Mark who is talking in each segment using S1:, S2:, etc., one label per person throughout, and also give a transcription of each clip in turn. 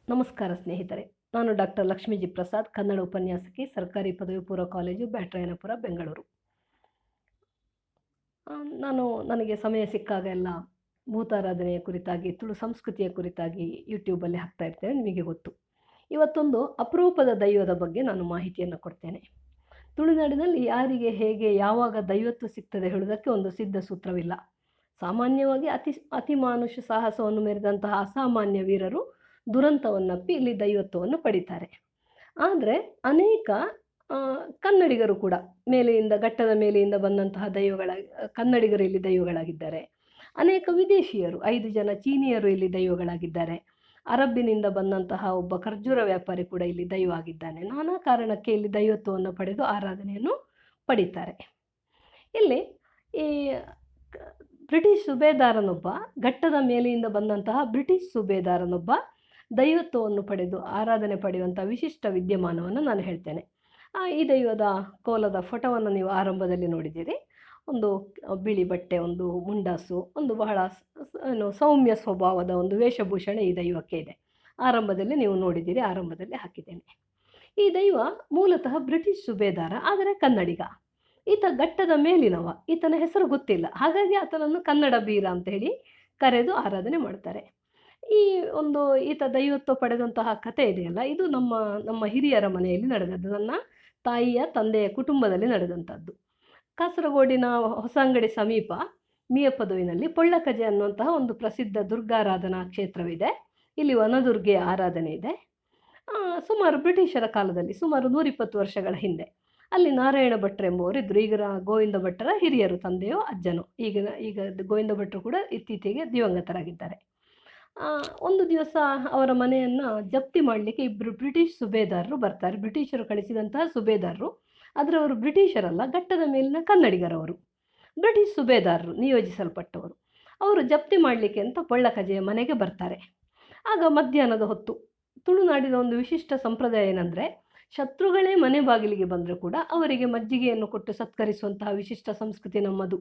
S1: ನಮಸ್ಕಾರ ಸ್ನೇಹಿತರೆ. ನಾನು ಡಾಕ್ಟರ್ ಲಕ್ಷ್ಮೀ ಜಿ ಪ್ರಸಾದ್, ಕನ್ನಡ ಉಪನ್ಯಾಸಕಿ, ಸರ್ಕಾರಿ ಪದವಿ ಪೂರ್ವ ಕಾಲೇಜು, ಬ್ಯಾಟರಾಯನಪುರ, ಬೆಂಗಳೂರು. ನನಗೆ ಸಮಯ ಸಿಕ್ಕಾಗ ಎಲ್ಲ ಭೂತಾರಾಧನೆಯ ಕುರಿತಾಗಿ, ತುಳು ಸಂಸ್ಕೃತಿಯ ಕುರಿತಾಗಿ ಯೂಟ್ಯೂಬಲ್ಲಿ ಹಾಕ್ತಾ ಇರ್ತೇನೆ, ನಿಮಗೆ ಗೊತ್ತು. ಇವತ್ತೊಂದು ಅಪರೂಪದ ದೈವದ ಬಗ್ಗೆ ನಾನು ಮಾಹಿತಿಯನ್ನು ಕೊಡ್ತೇನೆ. ತುಳುನಾಡಿನಲ್ಲಿ ಯಾರಿಗೆ ಹೇಗೆ ಯಾವಾಗ ದೈವತ್ವ ಸಿಗ್ತದೆ ಹೇಳುವುದಕ್ಕೆ ಒಂದು ಸಿದ್ಧ ಸೂತ್ರವಿಲ್ಲ. ಸಾಮಾನ್ಯವಾಗಿ ಅತಿಮಾನುಷ ಸಾಹಸವನ್ನು ಮೆರೆದಂತಹ ಅಸಾಮಾನ್ಯ ವೀರರು ದುರಂತವನ್ನಪ್ಪಿ ಇಲ್ಲಿ ದೈವತ್ವವನ್ನು ಪಡಿತಾರೆ. ಆದರೆ ಅನೇಕ ಕನ್ನಡಿಗರು ಕೂಡ ಮೇಲೆಯಿಂದ ಘಟ್ಟದ ಮೇಲೆಯಿಂದ ಬಂದಂತಹ ಕನ್ನಡಿಗರು ಇಲ್ಲಿ ದೈವಗಳಾಗಿದ್ದಾರೆ. ಅನೇಕ ವಿದೇಶಿಯರು 5 ಜನ ಚೀನಿಯರು ಇಲ್ಲಿ ದೈವಗಳಾಗಿದ್ದಾರೆ. ಅರಬ್ಬಿನಿಂದ ಬಂದಂತಹ ಒಬ್ಬ ಖರ್ಜೂರ ವ್ಯಾಪಾರಿ ಕೂಡ ಇಲ್ಲಿ ದೈವ ಆಗಿದ್ದಾನೆ. ನಾನಾ ಕಾರಣಕ್ಕೆ ಇಲ್ಲಿ ದೈವತ್ವವನ್ನು ಪಡೆದು ಆರಾಧನೆಯನ್ನು ಪಡಿತಾರೆ. ಇಲ್ಲಿ ಈ ಬ್ರಿಟಿಷ್ ಸುಬೇದಾರನೊಬ್ಬ, ಘಟ್ಟದ ಮೇಲೆಯಿಂದ ಬಂದಂತಹ ಬ್ರಿಟಿಷ್ ಸುಬೇದಾರನೊಬ್ಬ ದೈವತ್ವವನ್ನು ಪಡೆದು ಆರಾಧನೆ ಪಡೆಯುವಂಥ ವಿಶಿಷ್ಟ ವಿದ್ಯಮಾನವನ್ನು ನಾನು ಹೇಳ್ತೇನೆ. ಈ ದೈವದ ಕೋಲದ ಫೋಟೋವನ್ನು ನೀವು ಆರಂಭದಲ್ಲಿ ನೋಡಿದ್ದೀರಿ. ಒಂದು ಬಿಳಿ ಬಟ್ಟೆ, ಒಂದು ಮುಂಡಾಸು, ಒಂದು ಬಹಳ ಸೌಮ್ಯ ಸ್ವಭಾವದ ಒಂದು ವೇಷಭೂಷಣ ಈ ದೈವಕ್ಕೆ ಇದೆ. ಆರಂಭದಲ್ಲಿ ನೀವು ನೋಡಿದ್ದೀರಿ, ಆರಂಭದಲ್ಲಿ ಹಾಕಿದ್ದೇನೆ. ಈ ದೈವ ಮೂಲತಃ ಬ್ರಿಟಿಷ್ ಸುಬೇದಾರ, ಆದರೆ ಕನ್ನಡಿಗ. ಈತ ಘಟ್ಟದ ಮೇಲಿನವ, ಈತನ ಹೆಸರು ಗೊತ್ತಿಲ್ಲ. ಹಾಗಾಗಿ ಆತನನ್ನು ಕನ್ನಡ ಬೀರ ಅಂತ ಹೇಳಿ ಕರೆದು ಆರಾಧನೆ ಮಾಡ್ತಾರೆ. ಈತ ದೈವತ್ವ ಪಡೆದಂತಹ ಕಥೆ ಇದೆಯಲ್ಲ, ಇದು ನಮ್ಮ ಹಿರಿಯರ ಮನೆಯಲ್ಲಿ ನಡೆದದ್ದು. ನನ್ನ ತಾಯಿಯ ತಂದೆಯ ಕುಟುಂಬದಲ್ಲಿ ನಡೆದಂಥದ್ದು. ಕಾಸರಗೋಡಿನ ಹೊಸಂಗಡಿ ಸಮೀಪ ಮಿಯಪದುವಿನಲ್ಲಿ ಪೊಳ್ಳಕಜೆ ಅನ್ನುವಂತಹ ಒಂದು ಪ್ರಸಿದ್ಧ ದುರ್ಗಾರಾಧನಾ ಕ್ಷೇತ್ರವಿದೆ. ಇಲ್ಲಿ ವನದುರ್ಗೆಯ ಆರಾಧನೆ ಇದೆ. ಸುಮಾರು ಬ್ರಿಟಿಷರ ಕಾಲದಲ್ಲಿ, ಸುಮಾರು 120 ವರ್ಷಗಳ ಹಿಂದೆ ಅಲ್ಲಿ ನಾರಾಯಣ ಭಟ್ರು ಎಂಬುವರು ಇದ್ದರು. ಈಗ ಗೋವಿಂದ ಭಟ್ಟರ ಹಿರಿಯರು, ತಂದೆಯೋ ಅಜ್ಜನೋ. ಈಗ ಗೋವಿಂದ ಭಟ್ರು ಕೂಡ ಇತ್ತೀಚೆಗೆ ದಿವಂಗತರಾಗಿದ್ದಾರೆ. ಒಂದು ದಿವಸ ಅವರ ಮನೆಯನ್ನು ಜಪ್ತಿ ಮಾಡಲಿಕ್ಕೆ 2 ಬ್ರಿಟಿಷ್ ಸುಬೇದಾರರು ಬರ್ತಾರೆ. ಬ್ರಿಟಿಷರು ಕಳಿಸಿದಂತಹ ಸುಬೇದಾರರು, ಆದರೆ ಅವರು ಬ್ರಿಟಿಷರಲ್ಲ, ಘಟ್ಟದ ಮೇಲಿನ ಕನ್ನಡಿಗರವರು. ಬ್ರಿಟಿಷ್ ಸುಬೇದಾರರು ನಿಯೋಜಿಸಲ್ಪಟ್ಟವರು. ಅವರು ಜಪ್ತಿ ಮಾಡಲಿಕ್ಕೆ ಅಂತ ಪೊಳ್ಳಕಜೆಯ ಮನೆಗೆ ಬರ್ತಾರೆ. ಆಗ ಮಧ್ಯಾಹ್ನದ ಹೊತ್ತು ತುಳುನಾಡಿನ ಒಂದು ವಿಶಿಷ್ಟ ಸಂಪ್ರದಾಯ ಏನಂದರೆ, ಶತ್ರುಗಳೇ ಮನೆ ಬಾಗಿಲಿಗೆ ಬಂದರೂ ಕೂಡ ಅವರಿಗೆ ಮಜ್ಜಿಗೆಯನ್ನು ಕೊಟ್ಟು ಸತ್ಕರಿಸುವಂತಹ ವಿಶಿಷ್ಟ ಸಂಸ್ಕೃತಿ ನಮ್ಮದು.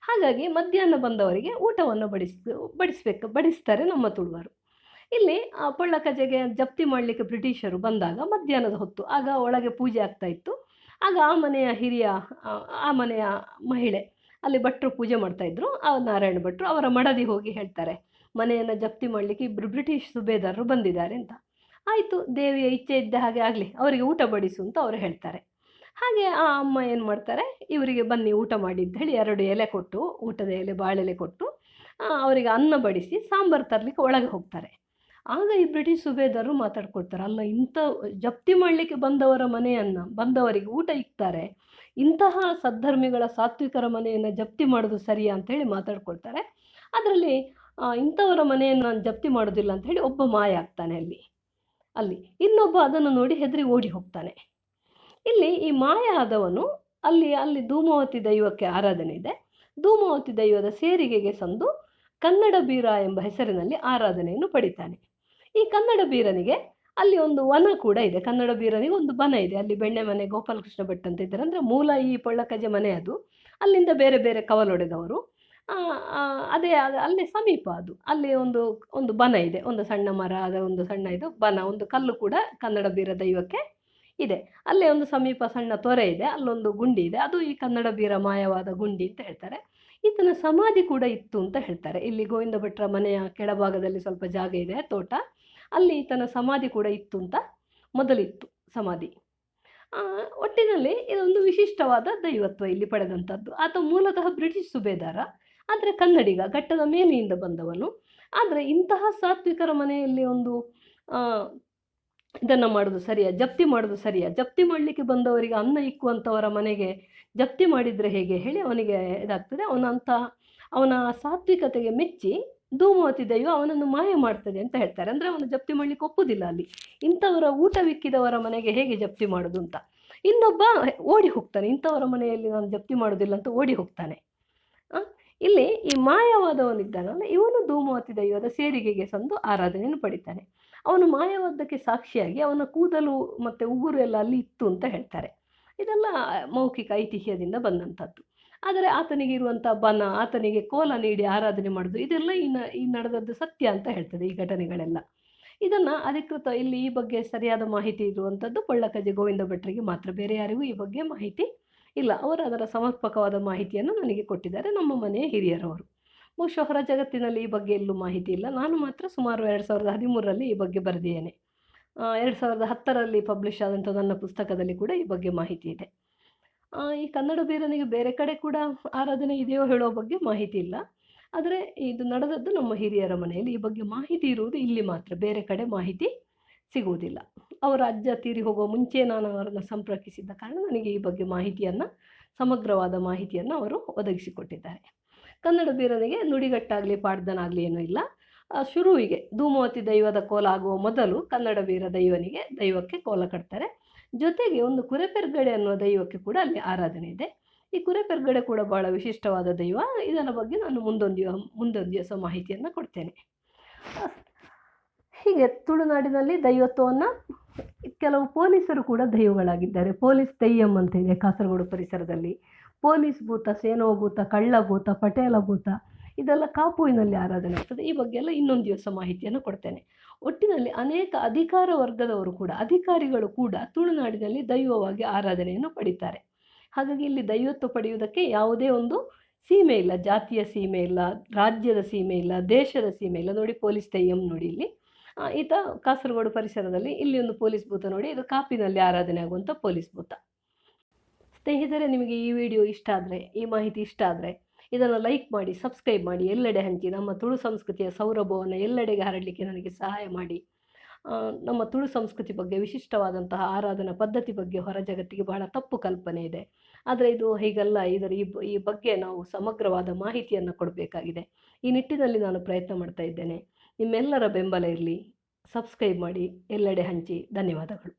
S1: ಹಾಗಾಗಿ ಮಧ್ಯಾಹ್ನ ಬಂದವರಿಗೆ ಊಟವನ್ನು ಬಡಿಸ್ತಾರೆ ನಮ್ಮ ತುಳುವರು. ಇಲ್ಲಿ ಪೊಳ್ಳಕಜೆಗೆ ಜಪ್ತಿ ಮಾಡಲಿಕ್ಕೆ ಬ್ರಿಟಿಷರು ಬಂದಾಗ ಮಧ್ಯಾಹ್ನದ ಹೊತ್ತು, ಆಗ ಒಳಗೆ ಪೂಜೆ ಆಗ್ತಾ ಇತ್ತು. ಆಗ ಆ ಮನೆಯ ಮಹಿಳೆ, ಅಲ್ಲಿ ಭಟ್ರು ಪೂಜೆ ಮಾಡ್ತಾಯಿದ್ರು, ನಾರಾಯಣ ಭಟ್ರು. ಅವರ ಮಡದಿ ಹೋಗಿ ಹೇಳ್ತಾರೆ, ಮನೆಯನ್ನು ಜಪ್ತಿ ಮಾಡಲಿಕ್ಕೆ 2 ಬ್ರಿಟಿಷ್ ಸುಬೇದಾರರು ಬಂದಿದ್ದಾರೆ ಅಂತ. ಆಯಿತು, ದೇವಿಯ ಇಚ್ಛೆ ಇದ್ದ ಹಾಗೆ ಆಗಲಿ, ಅವರಿಗೆ ಊಟ ಬಡಿಸು ಅಂತ ಅವರು ಹೇಳ್ತಾರೆ. ಹಾಗೆ ಆ ಅಮ್ಮ ಏನು ಮಾಡ್ತಾರೆ, ಇವರಿಗೆ ಬನ್ನಿ ಊಟ ಮಾಡಿ ಅಂತ ಹೇಳಿ 2 ಎಲೆ ಕೊಟ್ಟು, ಊಟದ ಎಲೆ, ಬಾಳೆಲೆ ಕೊಟ್ಟು ಅವರಿಗೆ ಅನ್ನ ಬಡಿಸಿ ಸಾಂಬಾರು ತರಲಿಕ್ಕೆ ಒಳಗೆ ಹೋಗ್ತಾರೆ. ಆಗ ಈ ಬ್ರಿಟಿಷ್ ಸುಬೇದಾರರು ಮಾತಾಡ್ಕೊಳ್ತಾರೆ, ಅಲ್ಲ, ಇಂಥ ಜಪ್ತಿ ಮಾಡಲಿಕ್ಕೆ ಬಂದವರಿಗೆ ಊಟ ಇಕ್ತಾರೆ, ಇಂತಹ ಸದ್ಧರ್ಮಿಗಳ ಸಾತ್ವಿಕರ ಮನೆಯನ್ನು ಜಪ್ತಿ ಮಾಡೋದು ಸರಿಯಾ ಅಂಥೇಳಿ ಮಾತಾಡ್ಕೊಳ್ತಾರೆ. ಅದರಲ್ಲಿ ಇಂಥವರ ಮನೆಯನ್ನು ನಾನು ಜಪ್ತಿ ಮಾಡೋದಿಲ್ಲ ಅಂಥೇಳಿ ಒಬ್ಬ ಮಾಯ ಆಗ್ತಾನೆ. ಅಲ್ಲಿ ಇನ್ನೊಬ್ಬ ಅದನ್ನು ನೋಡಿ ಹೆದರಿ ಓಡಿ ಹೋಗ್ತಾನೆ. ಇಲ್ಲಿ ಈ ಮಾಯ ಆದವನು ಅಲ್ಲಿ ಧೂಮಾವತಿ ದೈವಕ್ಕೆ ಆರಾಧನೆ ಇದೆ. ಧೂಮಾವತಿ ದೈವದ ಸೇರಿಗೆಗೆ ಸಂದು ಕನ್ನಡ ಬೀರ ಎಂಬ ಹೆಸರಿನಲ್ಲಿ ಆರಾಧನೆಯನ್ನು ಪಡಿತಾನೆ. ಈ ಕನ್ನಡ ಬೀರನಿಗೆ ಅಲ್ಲಿ ಒಂದು ವನ ಕೂಡ ಇದೆ. ಕನ್ನಡ ಬೀರನಿಗೆ ಒಂದು ಬನ ಇದೆ. ಅಲ್ಲಿ ಬೆಣ್ಣೆ ಮನೆ ಗೋಪಾಲಕೃಷ್ಣ ಭಟ್ ಅಂತ ಇದ್ದಾರೆ. ಅಂದರೆ ಮೂಲ ಈ ಪೊಳ್ಳಕಜೆ ಮನೆ ಅದು. ಅಲ್ಲಿಂದ ಬೇರೆ ಬೇರೆ ಕವಲೊಡೆದವರು. ಅಲ್ಲೇ ಸಮೀಪ ಅದು. ಅಲ್ಲಿ ಒಂದು ಬನ ಇದೆ, ಒಂದು ಸಣ್ಣ ಮರ, ಅದರ ಒಂದು ಸಣ್ಣ ಇದು ಬನ, ಒಂದು ಕಲ್ಲು ಕೂಡ ಕನ್ನಡ ಬೀರ ದೈವಕ್ಕೆ ಇದೆ. ಅಲ್ಲೇ ಒಂದು ಸಮೀಪ ಸಣ್ಣ ತೊರೆ ಇದೆ, ಅಲ್ಲೊಂದು ಗುಂಡಿ ಇದೆ. ಅದು ಈ ಕನ್ನಡ ಬೀರ ಮಾಯವಾದ ಗುಂಡಿ ಅಂತ ಹೇಳ್ತಾರೆ. ಈತನ ಸಮಾಧಿ ಕೂಡ ಇತ್ತು ಅಂತ ಹೇಳ್ತಾರೆ. ಇಲ್ಲಿ ಗೋವಿಂದ ಭಟ್ರ ಮನೆಯ ಕೆಳಭಾಗದಲ್ಲಿ ಸ್ವಲ್ಪ ಜಾಗ ಇದೆ, ತೋಟ. ಅಲ್ಲಿ ಈತನ ಸಮಾಧಿ ಕೂಡ ಇತ್ತು ಅಂತ, ಮೊದಲಿತ್ತು ಸಮಾಧಿ. ಒಟ್ಟಿನಲ್ಲಿ ಇದೊಂದು ವಿಶಿಷ್ಟವಾದ ದೈವತ್ವ ಇಲ್ಲಿ ಪಡೆದಂಥದ್ದು. ಆತ ಮೂಲತಃ ಬ್ರಿಟಿಷ್ ಸುಬೇದಾರ, ಆದರೆ ಕನ್ನಡಿಗ, ಘಟ್ಟದ ಮೇಲೆಯಿಂದ ಬಂದವನು. ಆದರೆ ಇಂತಹ ಸಾತ್ವಿಕರ ಮನೆಯಲ್ಲಿ ಇದನ್ನು ಮಾಡೋದು ಸರಿಯಾ, ಜಪ್ತಿ ಮಾಡೋದು ಸರಿಯಾ? ಜಪ್ತಿ ಮಾಡಲಿಕ್ಕೆ ಬಂದವರಿಗೆ ಅನ್ನ ಇಕ್ಕುವಂಥವರ ಮನೆಗೆ ಜಪ್ತಿ ಮಾಡಿದರೆ ಹೇಗೆ ಹೇಳಿ ಅವನಿಗೆ ಇದಾಗ್ತದೆ. ಅವನ ಸಾತ್ವಿಕತೆಗೆ ಮೆಚ್ಚಿ ಧೂಮಾವತಿ ದೈವ ಅವನನ್ನು ಮಾಯ ಮಾಡ್ತದೆ ಅಂತ ಹೇಳ್ತಾರೆ. ಅಂದರೆ ಅವನು ಜಪ್ತಿ ಮಾಡಲಿಕ್ಕೆ ಒಪ್ಪುವುದಿಲ್ಲ. ಅಲ್ಲಿ ಇಂಥವರ ಊಟವಿಕ್ಕಿದವರ ಮನೆಗೆ ಹೇಗೆ ಜಪ್ತಿ ಮಾಡೋದು ಅಂತ. ಇನ್ನೊಬ್ಬ ಓಡಿ ಹೋಗ್ತಾನೆ, ಇಂಥವರ ಮನೆಯಲ್ಲಿ ನಾನು ಜಪ್ತಿ ಮಾಡೋದಿಲ್ಲ ಅಂತ ಓಡಿ ಹೋಗ್ತಾನೆ. ಇಲ್ಲಿ ಈ ಮಾಯವಾದವನಿದ್ದಾನಲ್ಲ, ಇವನು ಧೂಮಾವತಿ ದೈವದ ಸೇರಿಗೆಗೆ ಸಂದು ಆರಾಧನೆಯನ್ನು ಪಡಿತಾನೆ. ಅವನು ಮಾಯವಾದಕ್ಕೆ ಸಾಕ್ಷಿಯಾಗಿ ಅವನ ಕೂದಲು ಮತ್ತು ಉಗುರು ಎಲ್ಲ ಅಲ್ಲಿ ಇತ್ತು ಅಂತ ಹೇಳ್ತಾರೆ. ಇದೆಲ್ಲ ಮೌಖಿಕ ಐತಿಹ್ಯದಿಂದ ಬಂದಂಥದ್ದು. ಆದರೆ ಆತನಿಗೆ ಇರುವಂಥ ಬನ, ಆತನಿಗೆ ಕೋಲ ನೀಡಿ ಆರಾಧನೆ ಮಾಡೋದು, ಇದೆಲ್ಲ ಈ ನಡೆದದ್ದು ಸತ್ಯ ಅಂತ ಹೇಳ್ತದೆ ಈ ಘಟನೆಗಳೆಲ್ಲ. ಇದನ್ನು ಅಧಿಕೃತ ಇಲ್ಲಿ ಈ ಬಗ್ಗೆ ಸರಿಯಾದ ಮಾಹಿತಿ ಇರುವಂಥದ್ದು ಪಳ್ಳಕಜೆ ಗೋವಿಂದ ಭಟ್ರಿಗೆ ಮಾತ್ರ, ಬೇರೆ ಯಾರಿಗೂ ಈ ಬಗ್ಗೆ ಮಾಹಿತಿ ಇಲ್ಲ. ಅವರು ಅದರ ಸಮರ್ಪಕವಾದ ಮಾಹಿತಿಯನ್ನು ನನಗೆ ಕೊಟ್ಟಿದ್ದಾರೆ, ನಮ್ಮ ಮನೆಯ ಹಿರಿಯರವರು. ಬಹುಶಃ ಹೊರ ಜಗತ್ತಿನಲ್ಲಿ ಈ ಬಗ್ಗೆ ಎಲ್ಲೂ ಮಾಹಿತಿ ಇಲ್ಲ. ನಾನು ಮಾತ್ರ ಸುಮಾರು 2013ರಲ್ಲಿ ಈ ಬಗ್ಗೆ ಬರೆದಿದ್ದೇನೆ. 2010ರಲ್ಲಿ ಪಬ್ಲಿಷ್ ಆದಂಥ ನನ್ನ ಪುಸ್ತಕದಲ್ಲಿ ಕೂಡ ಈ ಬಗ್ಗೆ ಮಾಹಿತಿ ಇದೆ. ಈ ಕನ್ನಡ ಬೀರನಿಗೆ ಬೇರೆ ಕಡೆ ಕೂಡ ಆರಾಧನೆ ಇದೆಯೋ ಹೇಳೋ ಬಗ್ಗೆ ಮಾಹಿತಿ ಇಲ್ಲ. ಆದರೆ ಇದು ನಡೆದದ್ದು ನಮ್ಮ ಹಿರಿಯರ ಮನೆಯಲ್ಲಿ. ಈ ಬಗ್ಗೆ ಮಾಹಿತಿ ಇರುವುದು ಇಲ್ಲಿ ಮಾತ್ರ, ಬೇರೆ ಕಡೆ ಮಾಹಿತಿ ಸಿಗುವುದಿಲ್ಲ. ಅವರ ಅಜ್ಜ ತೀರಿ ಹೋಗುವ ಮುಂಚೆ ನಾನು ಅವರನ್ನು ಸಂಪರ್ಕಿಸಿದ್ದ ಕಾರಣ ನನಗೆ ಈ ಬಗ್ಗೆ ಮಾಹಿತಿಯನ್ನು, ಸಮಗ್ರವಾದ ಮಾಹಿತಿಯನ್ನು ಅವರು ಒದಗಿಸಿಕೊಟ್ಟಿದ್ದಾರೆ. ಕನ್ನಡ ಬೀರನಿಗೆ ನುಡಿಗಟ್ಟಾಗಲಿ ಪಾಡ್ದನಾಗಲಿ ಏನೂ ಇಲ್ಲ. ಶುರುವಿಗೆ ಧೂಮವತಿ ದೈವದ ಕೋಲ ಆಗುವ ಮೊದಲು ಕನ್ನಡ ಬೀರ ದೈವಕ್ಕೆ ಕೋಲ ಕಟ್ತಾರೆ. ಜೊತೆಗೆ ಒಂದು ಕುರೆಪೆರ್ಗಡೆ ಅನ್ನುವ ದೈವಕ್ಕೆ ಕೂಡ ಅಲ್ಲಿ ಆರಾಧನೆ ಇದೆ. ಈ ಕುರೆಪೆರ್ಗಡೆ ಕೂಡ ಬಹಳ ವಿಶಿಷ್ಟವಾದ ದೈವ. ಇದರ ಬಗ್ಗೆ ನಾನು ಮುಂದೊಂದು ದಿವಸ ಮಾಹಿತಿಯನ್ನು ಕೊಡ್ತೇನೆ. ಹೀಗೆ ತುಳುನಾಡಿನಲ್ಲಿ ದೈವತ್ವವನ್ನು ಕೆಲವು ಪೊಲೀಸರು ಕೂಡ ದೈವಗಳಾಗಿದ್ದಾರೆ. ಪೊಲೀಸ್ ದೆಯ್ಯಂ ಅಂತ ಇದೆ ಕಾಸರಗೋಡು ಪರಿಸರದಲ್ಲಿ. ಪೊಲೀಸ್ ಭೂತ, ಸೇನೋಭೂತ, ಕಳ್ಳಭೂತ, ಪಟೇಲ ಭೂತ, ಇದೆಲ್ಲ ಕಾಪುವಿನಲ್ಲಿ ಆರಾಧನೆ ಆಗ್ತದೆ. ಈ ಬಗ್ಗೆ ಎಲ್ಲ ಇನ್ನೊಂದು ದಿವಸ ಮಾಹಿತಿಯನ್ನು ಕೊಡ್ತೇನೆ. ಒಟ್ಟಿನಲ್ಲಿ ಅನೇಕ ಅಧಿಕಾರ ವರ್ಗದವರು ಕೂಡ, ಅಧಿಕಾರಿಗಳು ಕೂಡ ತುಳುನಾಡಿನಲ್ಲಿ ದೈವವಾಗಿ ಆರಾಧನೆಯನ್ನು ಪಡೀತಾರೆ. ಹಾಗಾಗಿ ಇಲ್ಲಿ ದೈವತ್ವ ಪಡೆಯುವುದಕ್ಕೆ ಯಾವುದೇ ಒಂದು ಸೀಮೆ ಇಲ್ಲ, ಜಾತಿಯ ಸೀಮೆ ಇಲ್ಲ, ರಾಜ್ಯದ ಸೀಮೆ ಇಲ್ಲ, ದೇಶದ ಸೀಮೆ ಇಲ್ಲ. ನೋಡಿ ಪೊಲೀಸ್ ದೆಯ್ಯಂ ನೋಡಿ ಇಲ್ಲಿ ಈತ ಕಾಸರಗೋಡು ಪರಿಸರದಲ್ಲಿ, ಇಲ್ಲಿ ಒಂದು ಪೊಲೀಸ್ ಭೂತ ನೋಡಿ, ಇದು ಕಾಪಿನಲ್ಲಿ ಆರಾಧನೆ ಆಗುವಂಥ ಪೊಲೀಸ್ ಭೂತ. ಸ್ನೇಹಿತರೆ, ನಿಮಗೆ ಈ ವಿಡಿಯೋ ಇಷ್ಟ ಆದರೆ, ಈ ಮಾಹಿತಿ ಇಷ್ಟ ಆದರೆ ಇದನ್ನು ಲೈಕ್ ಮಾಡಿ, ಸಬ್ಸ್ಕ್ರೈಬ್ ಮಾಡಿ, ಎಲ್ಲೆಡೆ ಹಂಚಿ. ನಮ್ಮ ತುಳು ಸಂಸ್ಕೃತಿಯ ಸೌರಭವನ್ನು ಎಲ್ಲೆಡೆಗೆ ಹರಡಲಿಕ್ಕೆ ನನಗೆ ಸಹಾಯ ಮಾಡಿ. ನಮ್ಮ ತುಳು ಸಂಸ್ಕೃತಿ ಬಗ್ಗೆ, ವಿಶಿಷ್ಟವಾದಂತಹ ಆರಾಧನಾ ಪದ್ಧತಿ ಬಗ್ಗೆ ಹೊರ ಜಗತ್ತಿಗೆ ಬಹಳ ತಪ್ಪು ಕಲ್ಪನೆ ಇದೆ. ಆದರೆ ಇದು ಹೀಗಲ್ಲ. ಈ ಬಗ್ಗೆ ನಾವು ಸಮಗ್ರವಾದ ಮಾಹಿತಿಯನ್ನು ಕೊಡಬೇಕಾಗಿದೆ. ಈ ನಿಟ್ಟಿನಲ್ಲಿ ನಾನು ಪ್ರಯತ್ನ ಮಾಡ್ತಾ ಇದ್ದೇನೆ. ನಿಮ್ಮೆಲ್ಲರ ಬೆಂಬಲ ಇರಲಿ. ಸಬ್ಸ್ಕ್ರೈಬ್ ಮಾಡಿ, ಎಲ್ಲೆಡೆ ಹಂಚಿ. ಧನ್ಯವಾದಗಳು.